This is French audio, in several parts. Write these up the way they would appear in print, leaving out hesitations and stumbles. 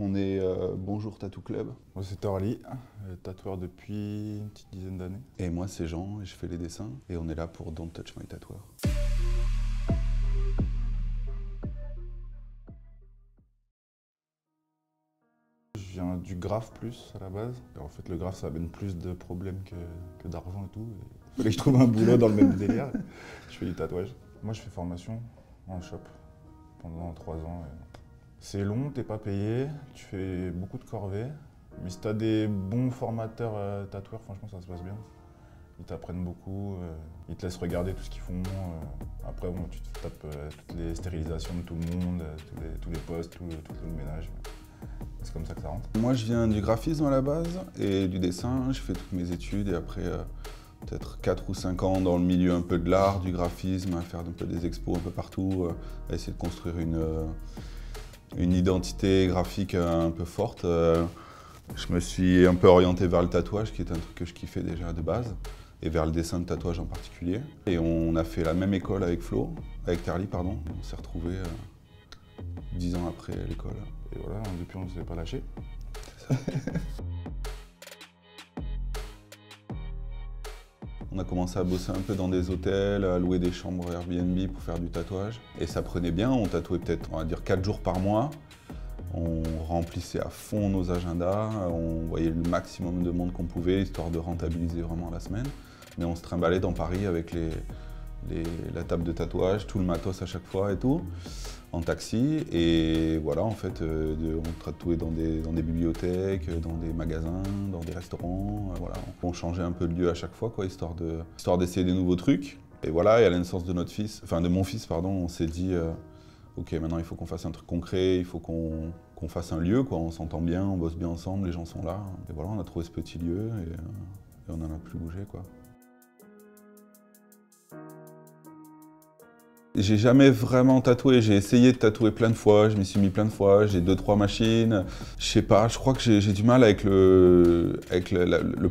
On est Bonjour Tattoo Club. Moi c'est Torly, tatoueur depuis une petite dizaine d'années. Et moi c'est Jean et je fais les dessins. Et on est là pour Don't Touch My Tatoueur. Je viens du graphe plus à la base. Et en fait le graphe ça amène plus de problèmes que d'argent et tout. Il fallait que je trouve un boulot dans le même délire. Je fais du tatouage. Moi je fais formation en shop pendant 3 ans. C'est long, t'es pas payé, tu fais beaucoup de corvées. Mais si t'as des bons formateurs tatoueurs, franchement ça se passe bien. Ils t'apprennent beaucoup, ils te laissent regarder tout ce qu'ils font. Après bon, tu te tapes toutes les stérilisations de tout le monde, tous les postes, tout le ménage. C'est comme ça que ça rentre. Moi je viens du graphisme à la base et du dessin. Je fais toutes mes études et après peut-être 4 ou 5 ans dans le milieu un peu de l'art, du graphisme, à faire un peu des expos un peu partout, à essayer de construire une identité graphique un peu forte. Je me suis un peu orienté vers le tatouage, qui est un truc que je kiffais déjà de base, et vers le dessin de tatouage en particulier. Et on a fait la même école avec Torly, pardon. On s'est retrouvés 10 ans après l'école. Et voilà, depuis on ne s'est pas lâché. On a commencé à bosser un peu dans des hôtels, à louer des chambres Airbnb pour faire du tatouage. Et ça prenait bien, on tatouait peut-être, on va dire, 4 jours par mois. On remplissait à fond nos agendas, on voyait le maximum de monde qu'on pouvait, histoire de rentabiliser vraiment la semaine. Mais on se trimballait dans Paris avec la table de tatouage, tout le matos à chaque fois et tout, en taxi. Et voilà, en fait, on tatouait dans des bibliothèques, dans des magasins, dans des restaurants. Voilà. On changeait un peu de lieu à chaque fois, quoi, histoire d'essayer des nouveaux trucs. Et voilà, et à la naissance de mon fils, pardon, on s'est dit ok, maintenant il faut qu'on fasse un truc concret, il faut qu'on fasse un lieu, quoi. On s'entend bien, on bosse bien ensemble, les gens sont là. Et voilà, on a trouvé ce petit lieu et on n'en a plus bougé, quoi. J'ai jamais vraiment tatoué, j'ai essayé de tatouer plein de fois, je m'y suis mis plein de fois, j'ai 2-3 machines. Je sais pas, je crois que j'ai du mal avec le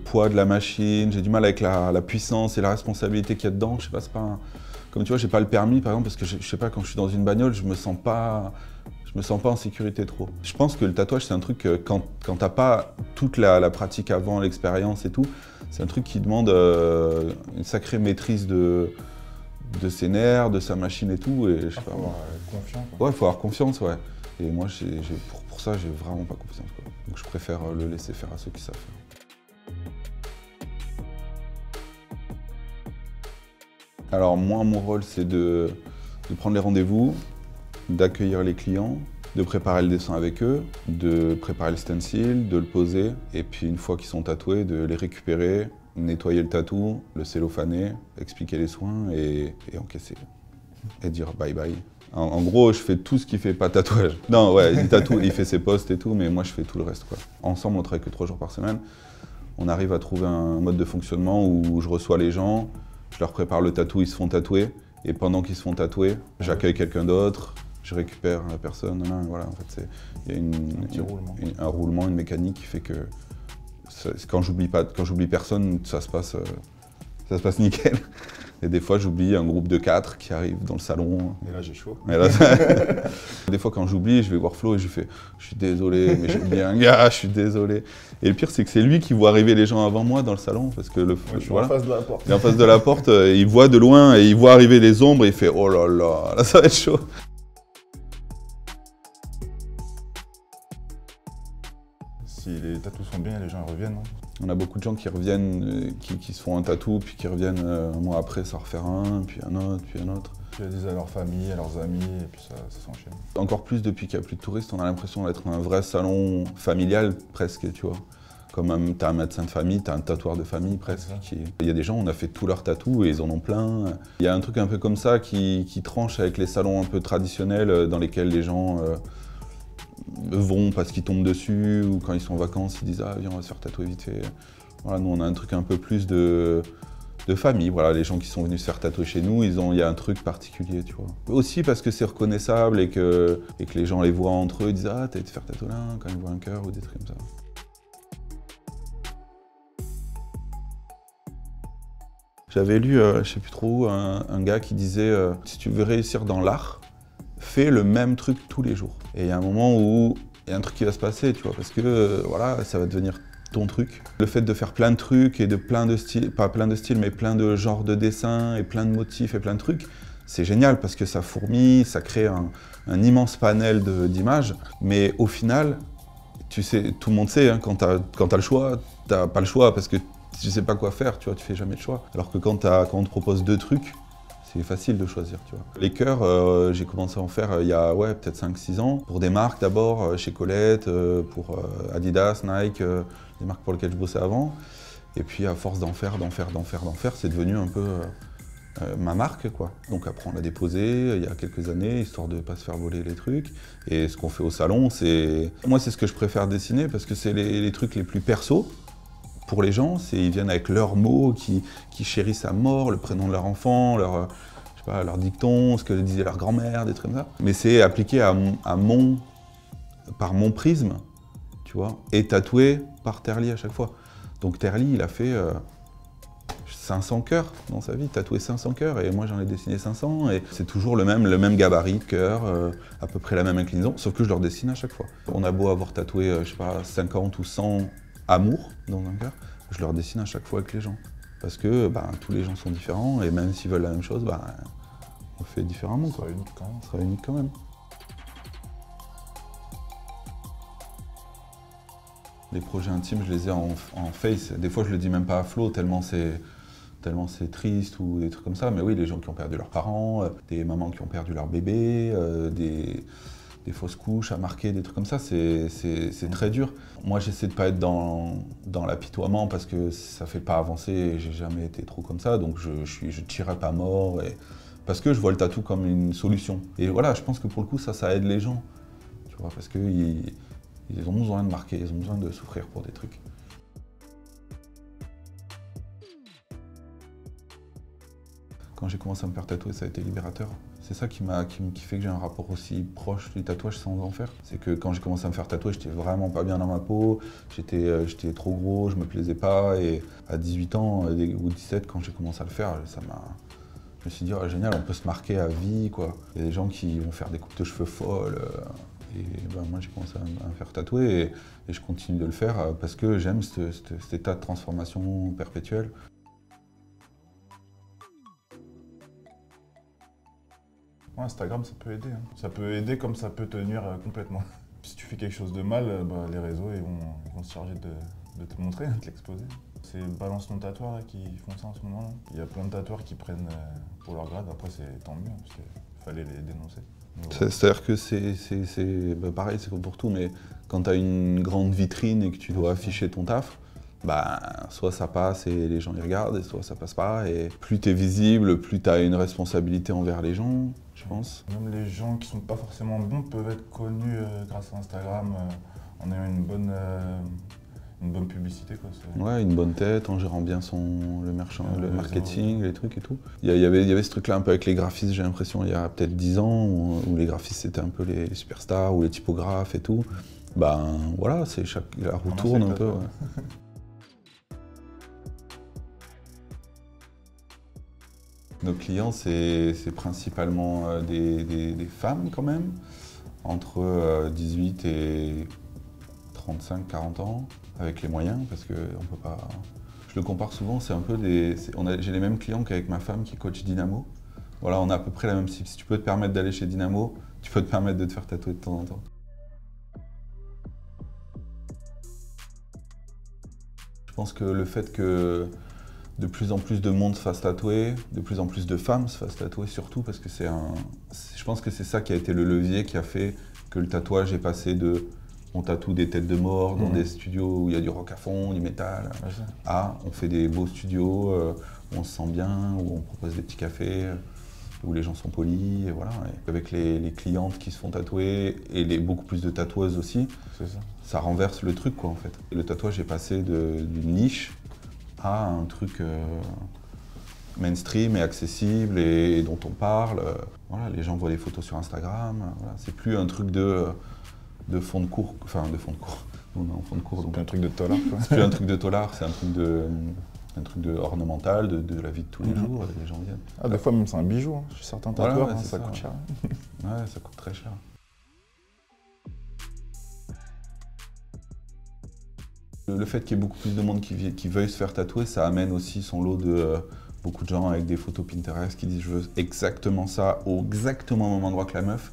poids de la machine, j'ai du mal avec la puissance et la responsabilité qu'il y a dedans. Je sais pas, c'est pas comme tu vois, j'ai pas le permis par exemple parce que je sais pas, quand je suis dans une bagnole, je me sens pas en sécurité trop. Je pense que le tatouage c'est un truc quand t'as pas toute la pratique avant, l'expérience et tout, c'est un truc qui demande une sacrée maîtrise de ses nerfs, de sa machine et tout. Et je sais pas, faut avoir confiance. Quoi. Ouais, il faut avoir confiance, ouais. Et moi, pour ça, j'ai vraiment pas confiance, quoi. Donc je préfère le laisser faire à ceux qui savent faire. Alors moi, mon rôle, c'est de prendre les rendez-vous, d'accueillir les clients, de préparer le dessin avec eux, de préparer le stencil, de le poser, et puis une fois qu'ils sont tatoués, de les récupérer, nettoyer le tatou, le cellophaner, expliquer les soins et encaisser. Et dire bye bye. En gros, je fais tout ce qui fait pas tatouage. Non, ouais, il tatoue, il fait ses posts et tout, mais moi je fais tout le reste, quoi. Ensemble, on travaille que 3 jours par semaine. On arrive à trouver un mode de fonctionnement où je reçois les gens, je leur prépare le tatou, ils se font tatouer. Et pendant qu'ils se font tatouer, j'accueille quelqu'un d'autre, je récupère la personne. Voilà, en fait, il y a un roulement, une mécanique qui fait que quand j'oublie personne, ça se passe nickel. Et des fois, j'oublie un groupe de 4 qui arrive dans le salon. Et là, j'ai chaud. Des fois, quand j'oublie, je vais voir Flo et je lui fais « Je suis désolé, mais j'ai oublié un gars, je suis désolé. » Et le pire, c'est que c'est lui qui voit arriver les gens avant moi dans le salon. Parce que je suis en face de la porte. Il est en face de la porte, il voit de loin et il voit arriver les ombres et il fait « Oh là là, ça va être chaud. » Si les tatous sont bien, les gens reviennent. Hein. On a beaucoup de gens qui reviennent, qui se font un tatou, puis qui reviennent un mois après s'en refaire un, puis un autre, puis un autre. Puis ils disent à leur famille, à leurs amis, et puis ça s'enchaîne. Encore plus depuis qu'il n'y a plus de touristes, on a l'impression d'être un vrai salon familial presque, tu vois. Comme t'as un médecin de famille, t'as un tatoueur de famille presque. Il y a des gens, on a fait tous leurs tatous et ils en ont plein. Il y a un truc un peu comme ça qui tranche avec les salons un peu traditionnels dans lesquels les gens vont parce qu'ils tombent dessus ou quand ils sont en vacances, ils disent « Ah viens, on va se faire tatouer vite fait ». Voilà, nous on a un truc un peu plus de famille. Voilà, les gens qui sont venus se faire tatouer chez nous, il y a un truc particulier, tu vois. Aussi parce que c'est reconnaissable et que les gens les voient entre eux, ils disent « Ah, t'as été faire tatouer là » quand ils voient un cœur ou des trucs comme ça. J'avais lu, je sais plus trop où, un gars qui disait si tu veux réussir dans l'art, fais le même truc tous les jours. Et il y a un moment où il y a un truc qui va se passer, tu vois, parce que voilà, ça va devenir ton truc. Le fait de faire plein de trucs et de plein de styles, pas plein de styles, mais plein de genres de dessins et plein de motifs et plein de trucs, c'est génial parce que ça fourmille, ça crée un immense panel d'images. Mais au final, tu sais, tout le monde sait, hein, quand t'as le choix, t'as pas le choix parce que tu sais pas quoi faire, tu vois, tu fais jamais de choix. Alors que quand on te propose 2 trucs, c'est facile de choisir, tu vois. Les cœurs, j'ai commencé à en faire il y a peut-être 5-6 ans, pour des marques d'abord, chez Colette, pour Adidas, Nike, des marques pour lesquelles je bossais avant. Et puis à force d'en faire, c'est devenu un peu ma marque, quoi. Donc après on l'a déposé il y a quelques années, histoire de ne pas se faire voler les trucs. Et ce qu'on fait au salon, c'est... Moi c'est ce que je préfère dessiner parce que c'est les trucs les plus perso. Pour les gens, ils viennent avec leurs mots qui chérissent à mort, le prénom de leur enfant, je sais pas, leur dicton, ce que disait leur grand-mère, des trucs comme ça. Mais c'est appliqué par mon prisme, tu vois, et tatoué par Terly à chaque fois. Donc Terly, il a fait 500 cœurs dans sa vie, tatoué 500 cœurs, et moi j'en ai dessiné 500, et c'est toujours le même gabarit de cœur, à peu près la même inclinaison, sauf que je leur dessine à chaque fois. On a beau avoir tatoué, je sais pas, 50 ou 100 amour dans un cœur, je leur dessine à chaque fois avec les gens. Parce que tous les gens sont différents et même s'ils veulent la même chose, on fait différemment. Ça sera unique quand même. Ça sera unique quand même. Les projets intimes, je les ai en face. Des fois, je le dis même pas à flot, tellement c'est triste ou des trucs comme ça. Mais oui, les gens qui ont perdu leurs parents, des mamans qui ont perdu leur bébé, des fausses couches à marquer, des trucs comme ça, c'est très dur. Moi, j'essaie de pas être dans l'apitoiement parce que ça fait pas avancer et j'ai jamais été trop comme ça, donc je tirerai pas mort, parce que je vois le tatou comme une solution. Et voilà, je pense que pour le coup, ça aide les gens, tu vois, parce qu'ils ont besoin de marquer, ils ont besoin de souffrir pour des trucs. Quand j'ai commencé à me faire tatouer, ça a été libérateur. C'est ça qui fait que j'ai un rapport aussi proche du tatouage sans en faire. C'est que quand j'ai commencé à me faire tatouer, j'étais vraiment pas bien dans ma peau, j'étais trop gros, je me plaisais pas, et à 18 ans ou 17, quand j'ai commencé à le faire, je me suis dit, oh, génial, on peut se marquer à vie, quoi. Il y a des gens qui vont faire des coupes de cheveux folles, et moi j'ai commencé à me faire tatouer, et je continue de le faire parce que j'aime cet état de transformation perpétuelle. Ouais, Instagram, ça peut aider. Hein. Ça peut aider comme ça peut te nuire complètement. Si tu fais quelque chose de mal, les réseaux ils vont se charger de te montrer, de te l'exposer. C'est Balance ton tatoueur là, qui font ça en ce moment-là. Il y a plein de tatoueurs qui prennent pour leur grade, après c'est tant mieux, parce qu'il fallait les dénoncer. C'est-à-dire que c'est pareil, c'est comme pour tout, mais quand tu as une grande vitrine et que tu dois afficher ton taf, soit ça passe et les gens y regardent, et soit ça passe pas. Et plus tu es visible, plus tu as une responsabilité envers les gens, je pense. Même les gens qui sont pas forcément bons peuvent être connus grâce à Instagram en ayant une bonne publicité, quoi. Ouais, une bonne tête, en gérant bien le marketing, les trucs et tout. Il y avait ce truc-là un peu avec les graphistes, j'ai l'impression, il y a peut-être 10 ans, où les graphistes c'était un peu les superstars ou les typographes et tout. Voilà, la roue tourne un peu. Ouais. Nos clients, c'est principalement des femmes quand même, entre 18 et 35-40 ans, avec les moyens, parce qu'on peut pas... Je le compare souvent, c'est un peu j'ai les mêmes clients qu'avec ma femme qui coach Dynamo. Voilà, on a à peu près la même cible. Si tu peux te permettre d'aller chez Dynamo, tu peux te permettre de te faire tatouer de temps en temps. Je pense que le fait que de plus en plus de monde se fasse tatouer, de plus en plus de femmes se fassent tatouer, surtout parce que je pense que c'est ça qui a été le levier qui a fait que le tatouage est passé de on tatoue des têtes de mort dans des studios où il y a du rock à fond, du métal, on fait des beaux studios où on se sent bien, où on propose des petits cafés, où les gens sont polis, et voilà. Et avec les clientes qui se font tatouer et beaucoup plus de tatoueuses aussi, ça renverse le truc, quoi, en fait. Et le tatouage est passé d'une niche à un truc mainstream et accessible et dont on parle. Voilà, les gens voient des photos sur Instagram. Voilà. C'est plus un truc de fond de cours, enfin de fond de cours. On est en fond de cours. C'est plus un truc de tolard, quoi. C'est plus un truc de tolard, c'est un truc ornemental de la vie de tous les jours. Et les gens viennent. Ah, des fois même c'est un bijou. Hein. Chez certains tatoueurs, ça coûte cher. Ouais, ça coûte très cher. Le fait qu'il y ait beaucoup plus de monde qui veuille se faire tatouer, ça amène aussi son lot de beaucoup de gens avec des photos Pinterest qui disent je veux exactement ça, exactement au même endroit que la meuf.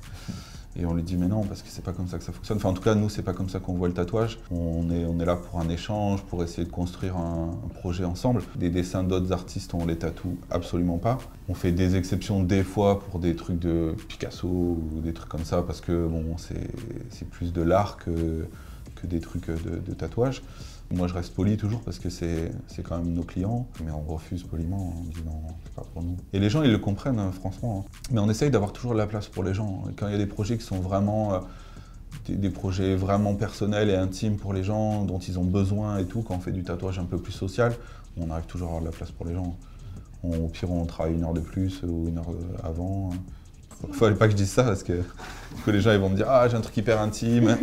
Et on lui dit mais non, parce que c'est pas comme ça que ça fonctionne. Enfin en tout cas nous c'est pas comme ça qu'on voit le tatouage. On est là pour un échange, pour essayer de construire un projet ensemble. Des dessins d'autres artistes on les tatoue absolument pas. On fait des exceptions des fois pour des trucs de Picasso ou des trucs comme ça parce que bon c'est plus de l'art que des trucs de tatouage. Moi je reste poli toujours parce que c'est quand même nos clients, mais on refuse poliment, on dit non, c'est pas pour nous. Et les gens ils le comprennent hein, franchement, hein. Mais on essaye d'avoir toujours de la place pour les gens. Et quand il y a des projets qui sont vraiment des projets vraiment personnels et intimes pour les gens, dont ils ont besoin et tout, quand on fait du tatouage un peu plus social, on arrive toujours à avoir de la place pour les gens. Au pire on travaille 1 heure de plus ou 1 heure avant. Fallait pas que je dise ça parce que les gens ils vont me dire ah j'ai un truc hyper intime.